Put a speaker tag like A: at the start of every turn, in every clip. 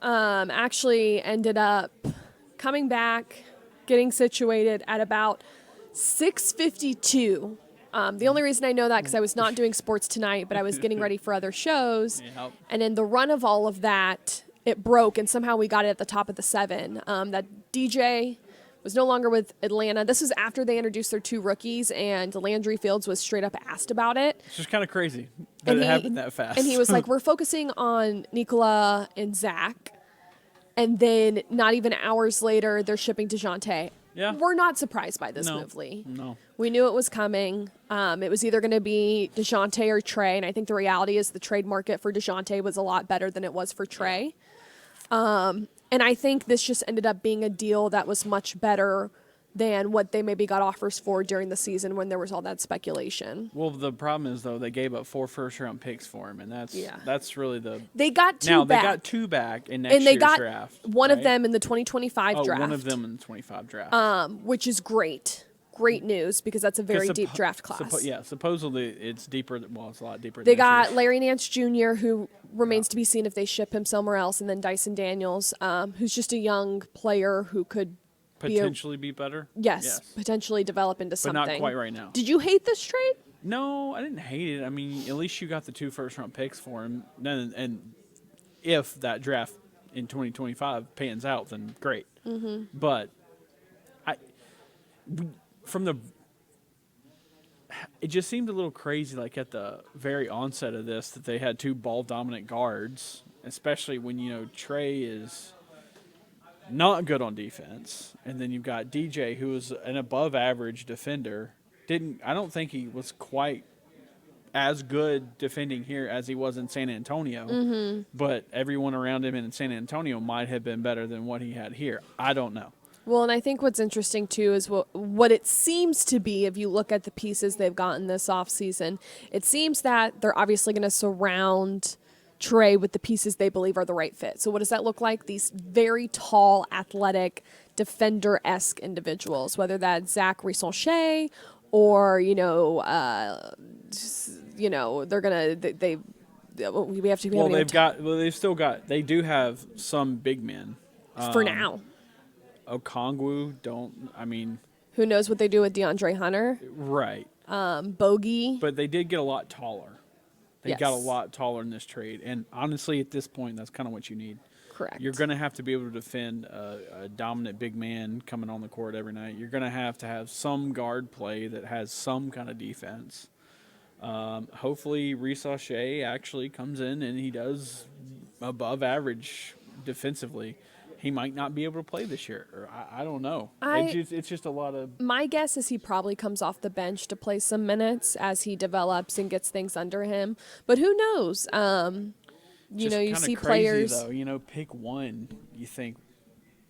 A: actually ended up coming back, getting situated at about 6:52. The only reason I know that because I was not doing sports tonight, but I was getting ready for other shows.
B: Yep.
A: And in the run of all of that, it broke, and somehow we got it at the top of the 7. That DJ was no longer with Atlanta. This was after they introduced their 2 rookies, and Landry Fields was straight up asked about it.
B: It's just kind of crazy that it happened that fast.
A: And he was like, we're focusing on Nikola and Zach. And then not even hours later, they're shipping Dejounte.
B: Yeah.
A: We're not surprised by this move, Lee.
B: No.
A: We knew it was coming. It was either going to be Dejounte or Trey. And I think the reality is the trade market for Dejounte was a lot better than it was for Trey. And I think this just ended up being a deal that was much better than what they maybe got offers for during the season when there was all that speculation.
B: Well, the problem is, though, they gave up 4 first-round picks for him, and that's really the...
A: They got 2
B: now,
A: back.
B: they got 2 back in next
A: and they
B: year's
A: got
B: draft.
A: one
B: right?
A: of them in the 2025 draft.
B: one of them in the 25 draft.
A: Which is great. Great news because that's a very deep draft class.
B: Supposedly it's deeper. Well, it's a lot deeper.
A: They got Larry Nance Jr., who remains to be seen if they ship him somewhere else, and then Dyson Daniels, who's just a young player who could
B: potentially be better.
A: Yes, potentially develop into something.
B: But not quite right now.
A: Did you hate this trade?
B: No, I didn't hate it. I mean, at least you got the 2 first-round picks for him. And if that draft in 2025 pans out, then great. Mm-hmm. But it just seemed a little crazy, like at the very onset of this, that they had 2 ball-dominant guards, especially when, Trey is not good on defense. And then you've got DJ, who is an above-average defender. I don't think he was quite as good defending here as he was in San Antonio. But everyone around him in San Antonio might have been better than what he had here. I don't know.
A: Well, and I think what's interesting, too, is what it seems to be, if you look at the pieces they've gotten this offseason, it seems that they're obviously going to surround Trey with the pieces they believe are the right fit. So what does that look like? These very tall, athletic, defender-esque individuals, whether that's Zach Risonche or, they're going to we have to
B: they do have some big men.
A: For now.
B: Okongwu,
A: who knows what they do with DeAndre Hunter?
B: Right.
A: Bogey.
B: But they did get a lot taller. They got a lot taller in this trade. And honestly, at this point, that's kind of what you need.
A: Correct.
B: You're going to have to be able to defend a dominant big man coming on the court every night. You're going to have some guard play that has some kind of defense. Hopefully, Risonche actually comes in and he does above average defensively. He might not be able to play this year. Or I don't know. It's just a lot of...
A: My guess is he probably comes off the bench to play some minutes as he develops and gets things under him. But who knows? You see players...
B: Though. Pick one, you think,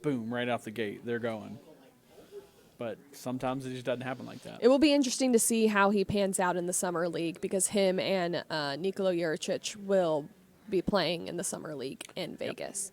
B: boom, right out the gate, they're going. But sometimes it just doesn't happen like that.
A: It will be interesting to see how he pans out in the Summer League because him and Nikola Juricic will be playing in the Summer League in Vegas.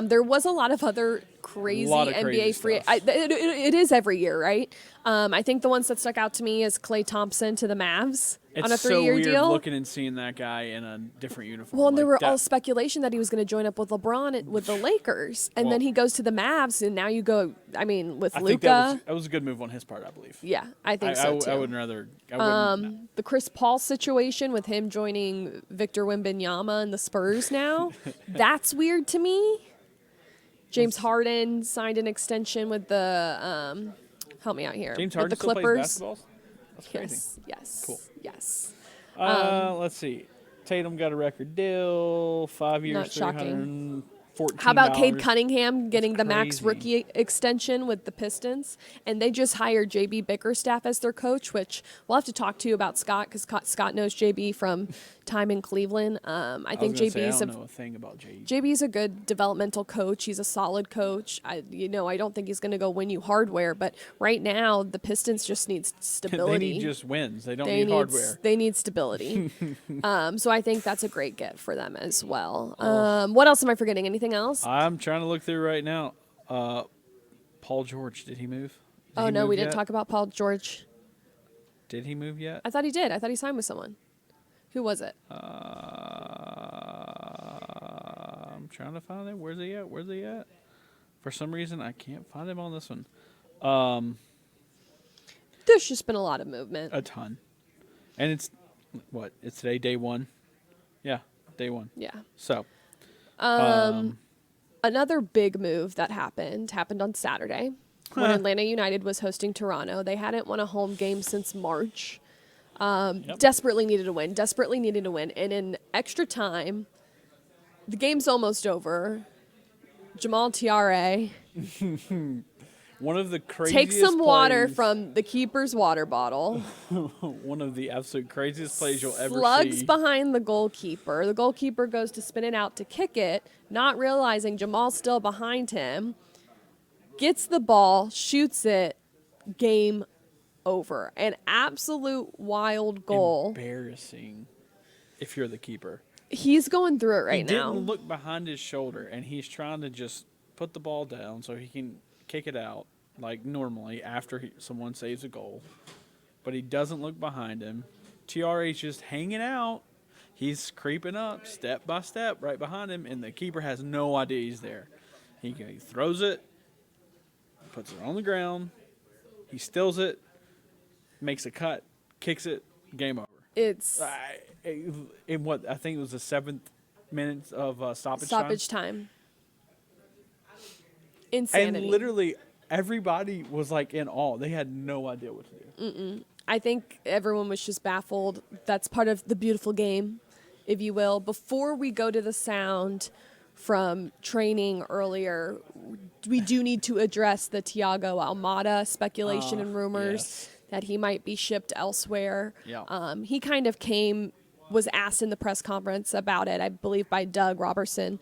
A: There was a lot of other crazy NBA free. It is every year, right? I think the ones that stuck out to me is Klay Thompson to the Mavs on a 3-year deal.
B: It's so weird looking and seeing that guy in a different uniform.
A: Well, and there were all speculation that he was going to join up with LeBron with the Lakers, and then he goes to the Mavs, and now you go. With Luka.
B: That was a good move on his part, I believe.
A: Yeah, I think so too.
B: I wouldn't rather.
A: The Chris Paul situation with him joining Victor Wembanyama and the Spurs now, that's weird to me. James Harden signed an extension with the help me out here.
B: James Harden
A: with the Clippers.
B: Still plays basketball? That's crazy.
A: Yes.
B: Cool.
A: Yes.
B: Let's see. Tatum got a record deal, 5 years,
A: Not shocking.
B: $314.
A: How about Cade Cunningham getting the
B: That's
A: max rookie extension with the Pistons? And they just hired J.B. Bickerstaff as their coach, which we'll have to talk to you about Scott because Scott knows J.B. from time in Cleveland. I think JB's
B: I don't know a thing about JB.
A: JB's a good developmental coach. He's a solid coach. I don't think he's going to go win you hardware, but right now the Pistons just need stability.
B: They need just wins. They don't need hardware.
A: They need stability. So I think that's a great get for them as well. What else am I forgetting? Anything else?
B: I'm trying to look through right now. Paul George, did he move?
A: We didn't talk about Paul George.
B: Did he move yet?
A: I thought he did. I thought he signed with someone. Who was it?
B: I'm trying to find him. Where's he at? For some reason, I can't find him on this one.
A: There's just been a lot of movement.
B: A ton. And it's today, day 1? Yeah, day 1.
A: Yeah.
B: So.
A: Another big move that happened on Saturday when Atlanta United was hosting Toronto. They hadn't won a home game since March. Desperately needed a win. And in extra time, the game's almost over. Jamal Tiare
B: One of the craziest
A: takes some water
B: plays-
A: from the keeper's water bottle.
B: One of the absolute craziest plays you'll ever
A: Slugs
B: see.
A: behind the goalkeeper. The goalkeeper goes to spin it out to kick it, not realizing Jamal's still behind him. Gets the ball, shoots it, game over. An absolute wild goal.
B: Embarrassing if you're the keeper.
A: He's going through it right
B: he
A: now.
B: didn't look behind his shoulder, and he's trying to just put the ball down so he can kick it out like normally after someone saves a goal. But he doesn't look behind him. TRA's just hanging out. He's creeping up step by step right behind him, and the keeper has no idea he's there. He throws it, puts it on the ground, he steals it, makes a cut, kicks it, game over.
A: It's
B: In what I think it was the 7th minute of
A: stoppage time. Insanity.
B: And literally everybody was like in awe. They had no idea what to do.
A: I think everyone was just baffled. That's part of the beautiful game, if you will. Before we go to the sound from training earlier, we do need to address the Thiago Almada speculation and rumors
B: Yes.
A: that he might be shipped elsewhere.
B: Yeah.
A: He kind of was asked in the press conference about it, I believe by Doug Robertson.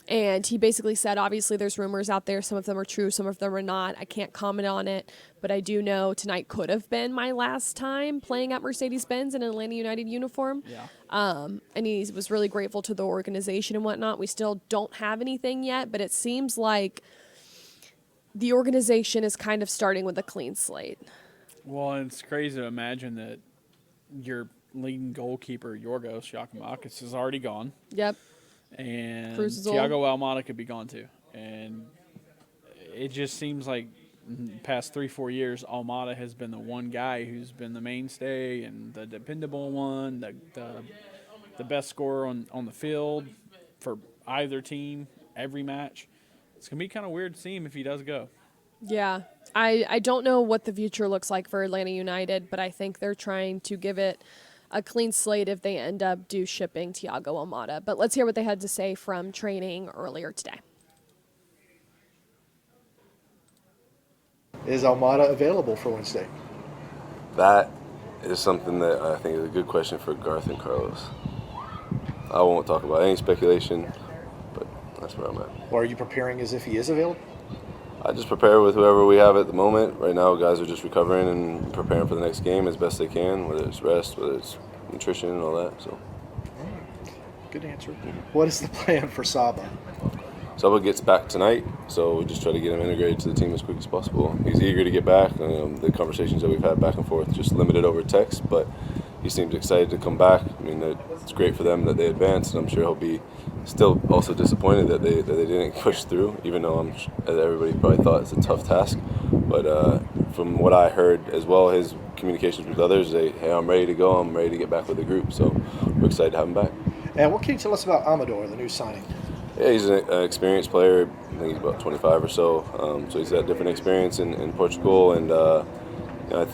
A: And he basically said, obviously, there's rumors out there. Some of them are true, some of them are not. I can't comment on it, but I do know tonight could have been my last time playing at Mercedes-Benz in an Atlanta United uniform.
B: Yeah.
A: And he was really grateful to the organization and whatnot. We still don't have anything yet, but it seems like the organization is kind of starting with a clean slate.
B: Well, and it's crazy to imagine that your leading goalkeeper, Yorgos Yakimakis, is already gone.
A: Yep.
B: And
A: Cruz is
B: Thiago Almada could be gone too. And it just seems like in the past 3-4 years, Almada has been the one guy who's been the mainstay and the dependable one, the best scorer on the field for either team every match. It's going to be kind of weird to see him if he does go.
A: Yeah. I don't know what the future looks like for Atlanta United, but I think they're trying to give it a clean slate if they end up shipping Thiago Almada. But let's hear what they had to say from training earlier today.
C: Is Almada available for Wednesday?
D: That is something that I think is a good question for Garth and Carlos. I won't talk about any speculation, but that's where I'm at.
C: Or are you preparing as if he is available?
D: I just prepare with whoever we have at the moment. Right now, guys are just recovering and preparing for the next game as best they can, whether it's rest, whether it's nutrition and all that. So,
C: Good answer. What is the plan for Saba?
D: Saba gets back tonight, so we just try to get him integrated to the team as quick as possible. He's eager to get back. The conversations that we've had back and forth just limited over text, but he seems excited to come back. I mean, it's great for them that they advanced, and I'm sure he'll be still also disappointed that they didn't push through, even though everybody probably thought it's a tough task. But from what I heard as well, his communications with others, hey, I'm ready to go. I'm ready to get back with the group. So we're excited to have him back.
C: And what can you tell us about Amador, the new signing?
D: Yeah, he's an experienced player. I think he's about 25 or so. So he's got different experience in Portugal, and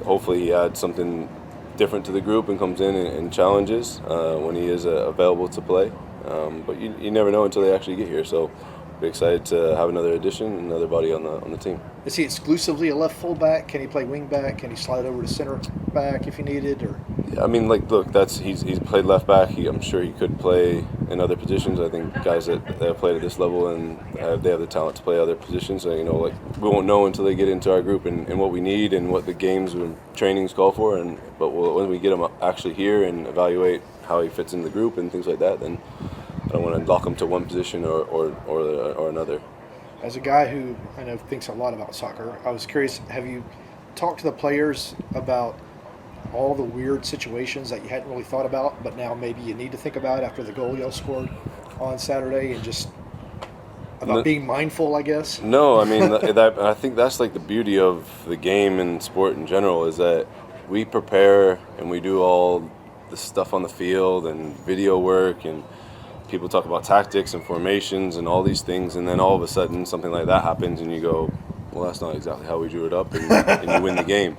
D: hopefully he adds something different to the group and comes in and challenges when he is available to play. But you never know until they actually get here. So we're excited to have another addition, another body on the team.
C: Is he exclusively a left fullback? Can he play wing back? Can he slide over to center back if he needed? Or
D: I mean, look, he's played left back. I'm sure he could play in other positions. I think guys that have played at this level and they have the talent to play other positions. So, we won't know until they get into our group and what we need and what the games and trainings call for. But when we get him actually here and evaluate how he fits in the group and things like that, then I don't want to lock him to one position or another.
C: as a guy who I know thinks a lot about soccer, I was curious, have you talked to the players about all the weird situations that you hadn't really thought about, but now maybe you need to think about after the goal y'all scored on Saturday and just about
D: No.
C: being mindful, I guess?
D: No, I mean, I think that's like the beauty of the game and sport in general is that we prepare and we do all the stuff on the field and video work, and people talk about tactics and formations and all these things, and then all of a sudden something like that happens and you go, well, that's not exactly how we drew it up, and you win the game.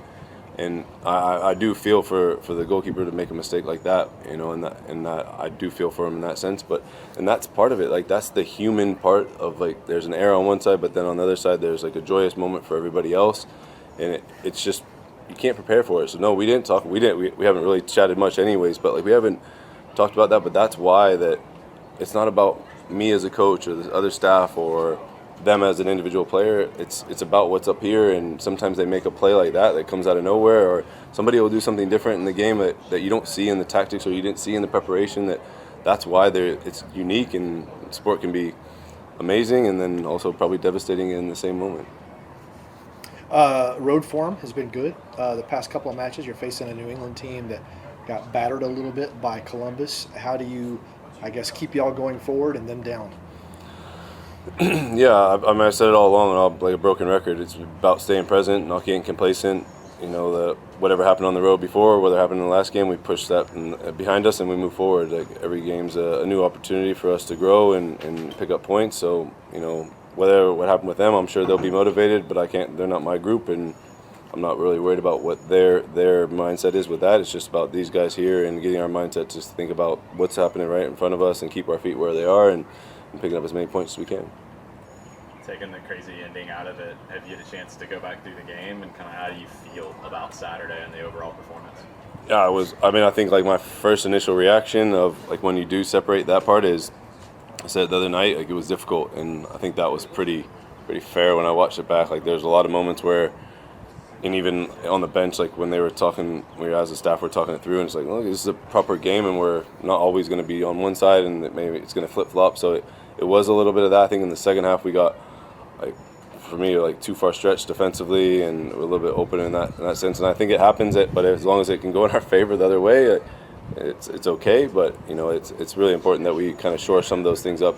D: And I do feel for the goalkeeper to make a mistake like that, you know, and that I do feel for him in that sense. And that's part of it. Like, that's the human part of, like, there's an error on one side, but then on the other side there's like a joyous moment for everybody else, and it's just, you can't prepare for it. So no, we haven't really chatted much anyways, but like we haven't talked about that. But that's why that it's not about me as a coach or the other staff or them as an individual player. It's about what's up here, and sometimes they make a play like that comes out of nowhere, or somebody will do something different in the game that you don't see in the tactics or you didn't see in the preparation. That's why it's unique, and sport can be amazing and then also probably devastating in the same moment.
C: Road form has been good. The past couple of matches, you're facing a New England team that got battered a little bit by Columbus. How do you, I guess, keep y'all going forward and them down?
D: Yeah, I mean, I said it all along, and I'm like a broken record. It's about staying present, not getting complacent. You know, whatever happened on the road before, whether it happened in the last game, we push that behind us and we move forward. Like, every game's a new opportunity for us to grow and pick up points. So, you know, what happened with them, I'm sure they'll be motivated, but they're not my group, and I'm not really worried about what their mindset is with that. It's just about these guys here and getting our mindset to think about what's happening right in front of us and keep our feet where they are and picking up as many points as we can.
E: Taking the crazy ending out of it, have you had a chance to go back through the game, and kind of how do you feel about Saturday and the overall performance?
D: Yeah, I think like my first initial reaction of like when you do separate that part is, I said the other night, like, it was difficult, and I think that was pretty fair when I watched it back. Like, there's a lot of moments where, and even on the bench, like when they were talking, we as a staff were talking it through, and it's like, look, this is a proper game, and we're not always going to be on one side, and maybe it's going to flip flop. So it was a little bit of that. I think in the second half we got, like, for me, like, too far stretched defensively, and we're a little bit open in that sense. And I think it happens, but as long as it can go in our favor the other way, it's okay. But, you know, it's really important that we kind of shore some of those things up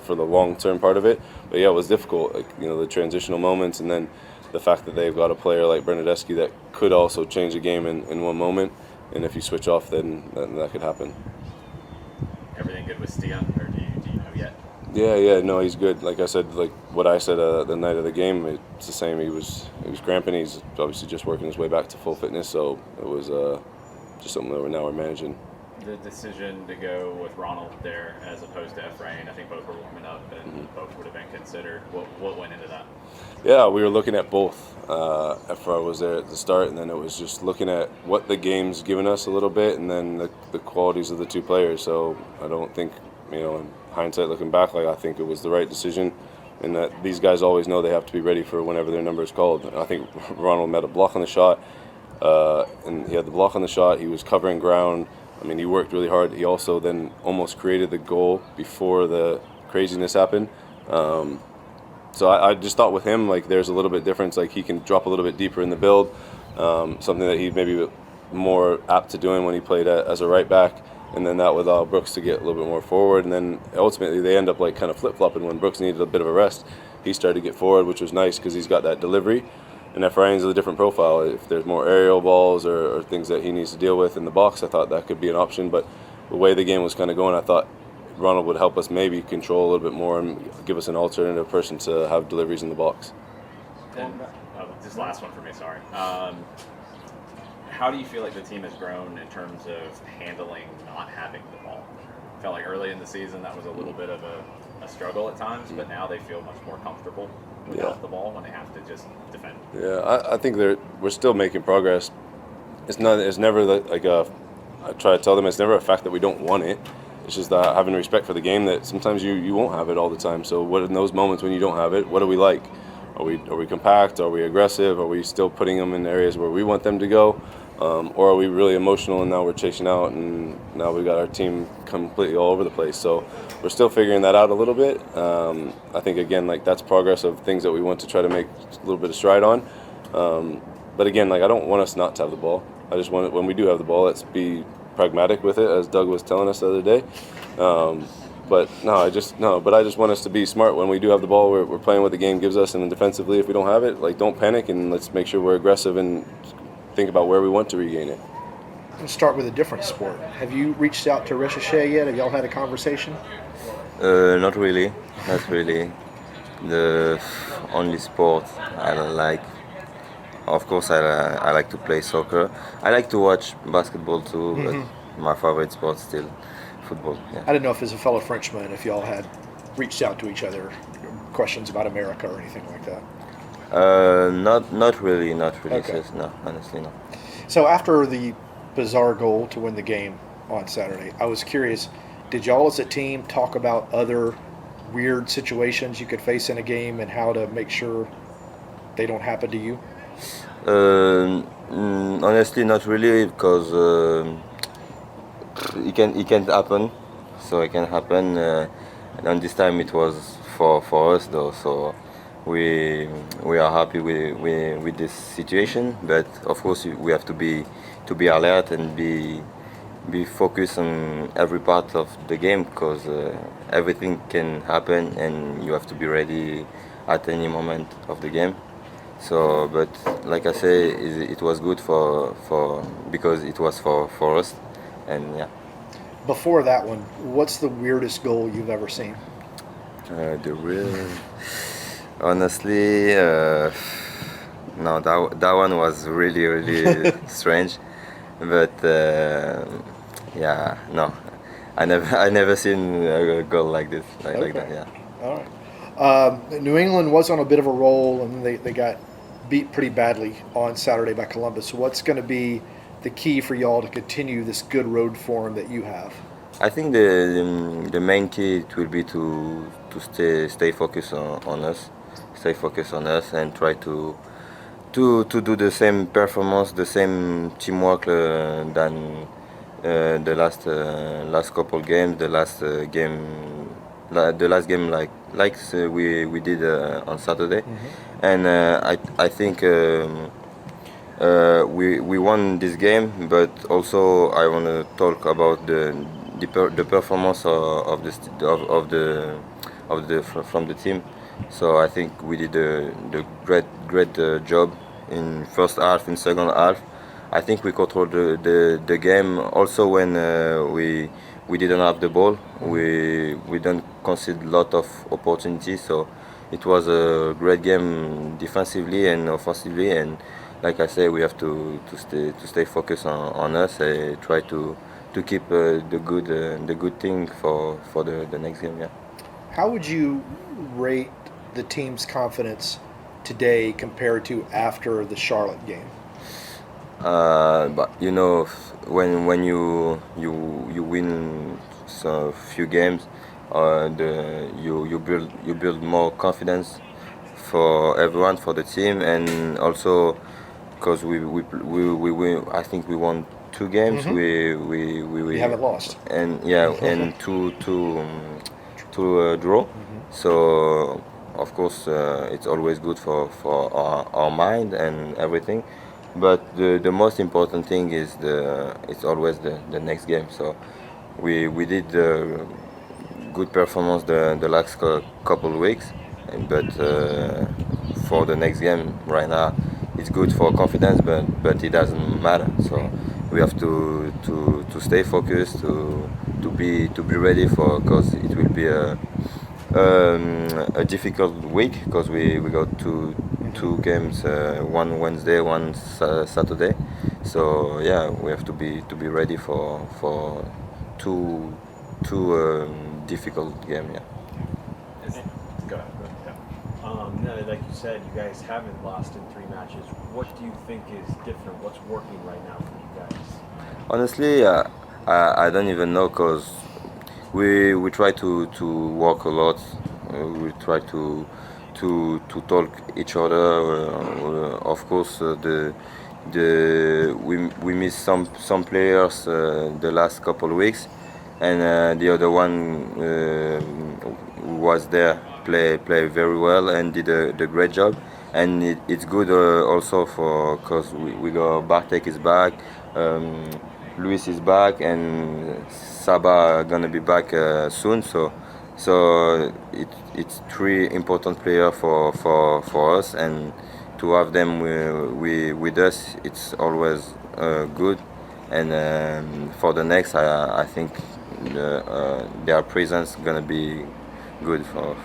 D: for the long term part of it. But yeah, it was difficult, like, you know, the transitional moments, and then the fact that they've got a player like Bernadeschi that could also change a game in one moment, and if you switch off, then that could happen.
E: Everything good with Stian, or do you know yet?
D: Yeah, no, he's good. Like I said, like what I said the night of the game, it's the same. He was cramping. He's obviously just working his way back to full fitness, so it was just something that we're managing.
E: The decision to go with Ronald there as opposed to Efrain, I think both were warming up, and both would have been considered. What went into that?
D: Yeah, we were looking at both. Efra was there at the start, and then it was just looking at what the game's given us a little bit, and then the qualities of the two players. So I don't think, you know, in hindsight looking back, like, I think it was the right decision, and that these guys always know they have to be ready for whenever their number is called. I think Ronald met a block on the shot, and he had the block on the shot. He was covering ground. I mean, he worked really hard. He also then almost created the goal before the craziness happened. So I just thought with him, like, there's a little bit difference. Like, he can drop a little bit deeper in the build, something that he'd maybe more apt to doing when he played as a right back. And then that would allow Brooks to get a little bit more forward. And then ultimately they end up like kind of flip-flopping. When Brooks needed a bit of a rest, he started to get forward, which was nice because he's got that delivery. And Efrain's a different profile. If there's more aerial balls or things that he needs to deal with in the box, I thought that could be an option. But the way the game was kind of going, I thought Ronald would help us maybe control a little bit more and give us an alternative person to have deliveries in the box.
E: And this last one for me, sorry. How do you feel like the team has grown in terms of handling not having the ball? I felt like early in the season that was a little bit of a struggle at times, but now they feel much more comfortable without the ball when they have to just defend.
D: Yeah, I think we're still making progress. It's never like I try to tell them it's never a fact that we don't want it. It's just that having respect for the game, that sometimes you won't have it all the time. So what in those moments when you don't have it, what do we like? Are we compact? Are we aggressive? Are we still putting them in areas where we want them to go? Or are we really emotional and now we're chasing out and now we've got our team completely all over the place? So we're still figuring that out a little bit. I think, again, like, that's progress of things that we want to try to make a little bit of stride on. But again, like, I don't want us not to have the ball. I just want it, when we do have the ball, let's be pragmatic with it, as Doug was telling us the other day. But no, I just want us to be smart when we do have the ball. We're playing what the game gives us, and then defensively, if we don't have it, like don't panic and let's make sure we're aggressive and think about where we want to regain it.
C: Let's start with a different sport. Have you reached out to Ricochet yet? Have y'all had a conversation?
F: Not really, not really. The only sport I like, of course, I like to play soccer. I like to watch basketball too, but my favorite sport still football.
C: I
F: Yeah.
C: didn't know if, as a fellow Frenchman, if y'all had reached out to each other, questions about America or anything like that.
F: Not really,
C: Okay.
F: sis, no, honestly, no.
C: So after the bizarre goal to win the game on Saturday, I was curious, did y'all as a team talk about other weird situations you could face in a game and how to make sure they don't happen to you?
F: Honestly, not really, because it can happen. So it can happen, and this time it was for us though. So we are happy with this situation. But of course, we have to be alert and be focused on every part of the game, because everything can happen and you have to be ready at any moment of the game. So, but like I say, it was good for because it was for us, and yeah.
C: Before that one, what's the weirdest goal you've ever seen?
F: The real, honestly, no, that one was really strange, but yeah, no, I never seen a goal like this, like that,
C: Okay.
F: yeah.
C: All right. New England was on a bit of a roll, and they got beat pretty badly on Saturday by Columbus. So what's going to be the key for y'all to continue this good road form that you have?
F: I think the main key it will be to stay focused on us, stay focused on us, and try to do the same performance, the same teamwork than the last couple games, the last game we did on Saturday, and I think we won this game, but also I want to talk about the performance from the team. So I think we did the great job in first half, in second half. I think we controlled the game. Also when we didn't have the ball, we don't concede a lot of opportunities. So it was a great game defensively and offensively. And like I say, we have to stay focused on us. Try to keep the good thing for the next game. Yeah.
C: How would you rate the team's confidence today compared to after the Charlotte game?
F: But you know, when you win a few games, you build more confidence for everyone, for the team, and also because we I think we won 2 games. We
C: You haven't lost.
F: and yeah, and two draw. So of course it's always good for our mind and everything. But the most important thing is it's always the next game. So we did good performance the last couple of weeks, but for the next game right now it's good for confidence, but it doesn't matter. So we have to stay focused, to be ready for, because it will be a difficult week, because we got two games, one Wednesday, one Saturday. So yeah, we have to be ready for two difficult game. Yeah.
E: Go ahead.
G: No, like you said, you guys haven't lost in 3 matches. What do you think is different? What's working right now for you guys?
F: Honestly, I don't even know, because we try to work a lot. We try to talk each other. Of course, we missed some players the last couple of weeks, and the other one who was there play very well and did the great job. And it's good also for, because we got Bartek is back. Luis is back and Saba gonna be back soon. So it's three important players for us, and to have them with us, it's always good. And for the next, I think their presence gonna be good for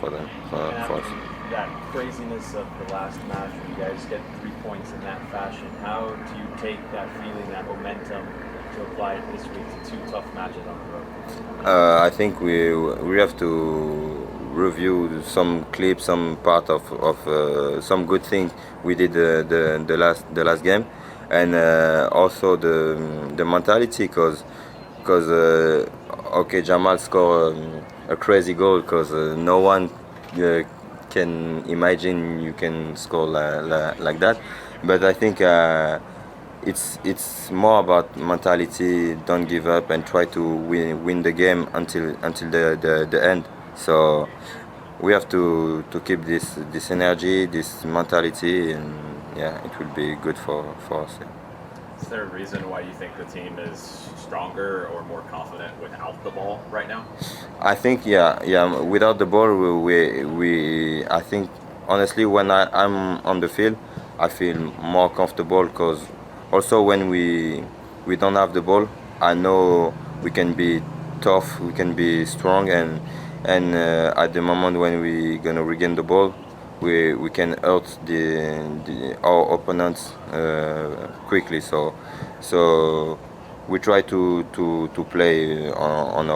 F: them
G: And
F: for us.
G: after that craziness of the last match, where you guys get 3 points in that fashion, how do you take that feeling, that momentum, to apply it this week to 2 tough matches on the road?
F: I think we have to review some clips, some part of some good things we did the last game, and also the mentality, because okay, Jamal scored a crazy goal, because no one can imagine you can score like that, but I think. It's more about mentality. Don't give up and try to win the game until the end. So we have to keep this energy, this mentality, and yeah, it will be good for us. Yeah.
E: Is there a reason why you think the team is stronger or more confident without the ball right now?
F: I think yeah. Without the ball, we I think honestly when I'm on the field, I feel more comfortable, because also when we don't have the ball, I know we can be tough, we can be strong, and at the moment when we gonna regain the ball, we can hurt our opponents quickly. So we try to play on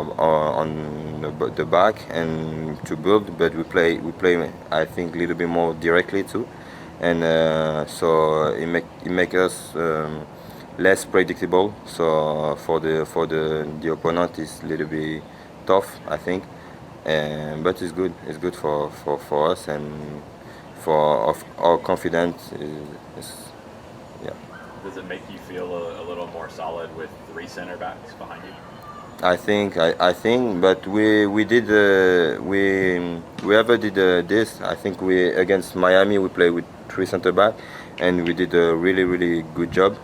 F: the back and to build, but we play I think a little bit more directly too, and so it make us less predictable. So for the opponent is a little bit tough, I think, but it's good. It's good for us, and for of our confidence is yeah.
E: Does it make you feel a little more solid with 3 center backs behind you?
F: I think, but we ever did this. I think we against Miami we played with 3 center back, and we did a really good job.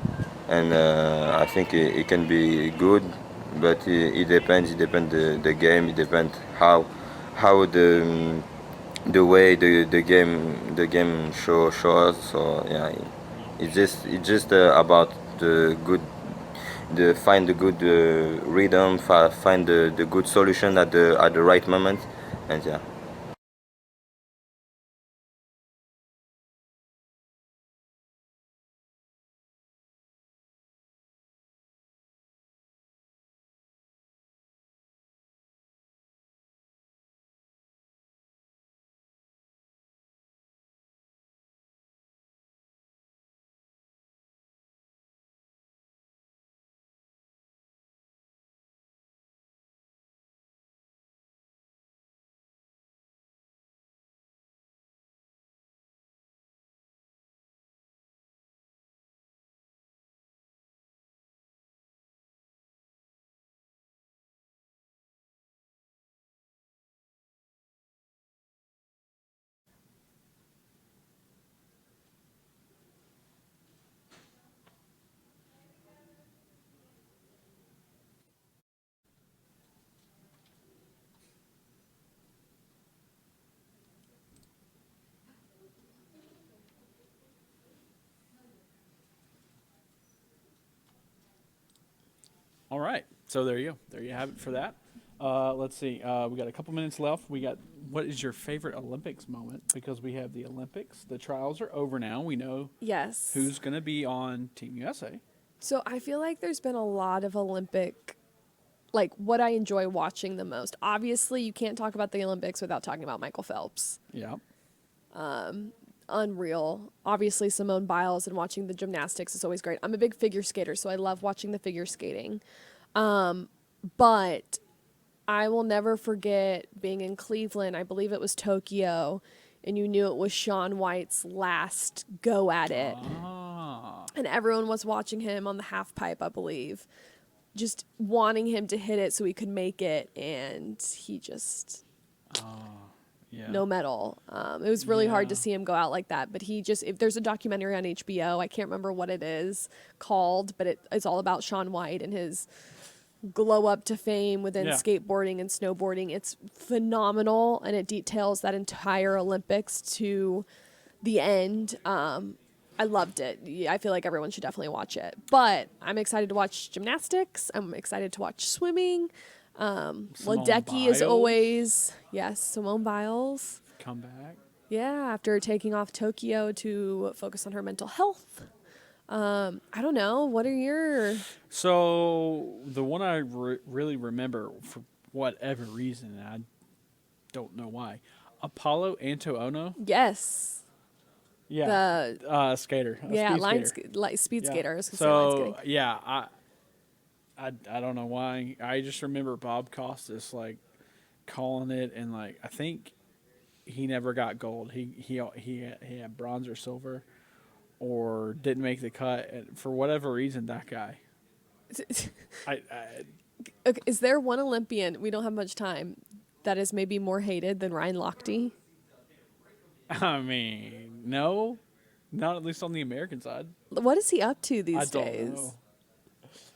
F: And I think it can be good, but it depends. It depends the game. It depends how the way the game show us. So yeah, it's just about the good the find the good rhythm, find the good solution at the right moment, and yeah.
B: All right. So there you go. There you have it for that. Let's see. We got a couple minutes left. We got what is your favorite Olympics moment? Because we have the Olympics. The trials are over now. We know
A: Yes.
B: who's going to be on Team USA.
A: So I feel like there's been a lot of Olympic, like what I enjoy watching the most. Obviously, you can't talk about the Olympics without talking about Michael Phelps.
B: Yeah.
A: Unreal. Obviously, Simone Biles and watching the gymnastics is always great. I'm a big figure skater, so I love watching the figure skating. But I will never forget being in Cleveland. I believe it was Tokyo, and you knew it was Shaun White's last go at it.
B: Ah.
A: And everyone was watching him on the half pipe, I believe, just wanting him to hit it so he could make it, and he just
B: Yeah.
A: no medal. It was really hard to
B: Yeah.
A: see him go out like that. But he just, if there's a documentary on HBO, I can't remember what it is called, but it's all about Shaun White and his glow up to fame within
B: Yeah.
A: skateboarding and snowboarding. It's phenomenal, and it details that entire Olympics to the end. I loved it. Yeah, I feel like everyone should definitely watch it. But I'm excited to watch gymnastics. I'm excited to watch swimming.
B: Simone
A: Ledecky is
B: Biles
A: always, yes, Simone Biles.
B: come back.
A: Yeah, after taking off Tokyo to focus on her mental health. I don't know. What are your...
B: So the one I really remember for whatever reason, and I don't know why, Apollo Anto-Ono.
A: Yes.
B: Yeah,
A: The
B: skater.
A: yeah,
B: Speed skater.
A: speed
B: Yeah.
A: skater. I was gonna say line
B: So
A: skating.
B: yeah, I don't know why. I just remember Bob Costas like calling it, and like I think he never got gold. He had bronze or silver, or didn't make the cut. And for whatever reason, that guy. I
A: Okay, is there one Olympian, we don't have much time, that is maybe more hated than Ryan Lochte?
B: I mean, no, not at least on the American side.
A: What is he up to
B: I
A: these
B: don't
A: days?
B: know.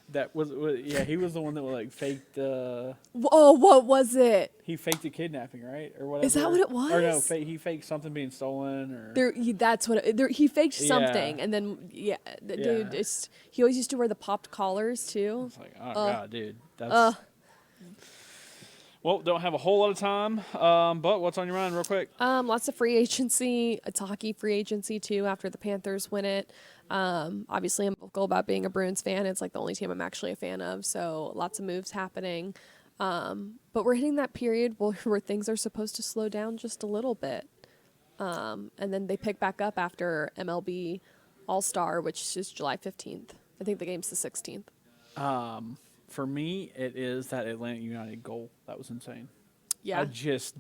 B: That was yeah. He was the one that like faked.
A: Oh, what was it?
B: He faked a kidnapping, right, or whatever.
A: Is that what it
B: Or no,
A: was?
B: he faked something being stolen, or
A: That's what he faked
B: Yeah.
A: something, and then dude,
B: Yeah.
A: he always used to wear the popped collars too.
B: it's like, oh god, dude, that's. Well, don't have a whole lot of time, but what's on your mind, real quick?
A: Lots of free agency. It's a hockey free agency too. After the Panthers win it, obviously I'm vocal about being a Bruins fan. It's like the only team I'm actually a fan of. So lots of moves happening, but we're hitting that period where things are supposed to slow down just a little bit, and then they pick back up after MLB All Star, which is July 15th. I think the game's the 16th.
B: For me, it is that Atlanta United goal. That was insane.
A: Yeah,
B: I've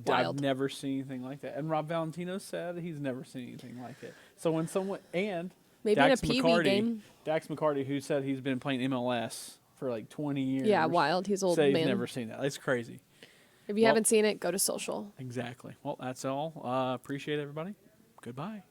A: wild.
B: never seen anything like that. And Rob Valentino said he's never seen anything like it. So when someone and
A: Maybe
B: Dax
A: in a Pee Wee
B: McCarty,
A: game.
B: Dax McCarty, who said he's been playing MLS for like 20 years.
A: Yeah, wild. He's old
B: said he's
A: man.
B: never seen that. That's crazy.
A: If you
B: Well-
A: haven't seen it, go to social.
B: Exactly. Well, that's all. Appreciate everybody. Goodbye.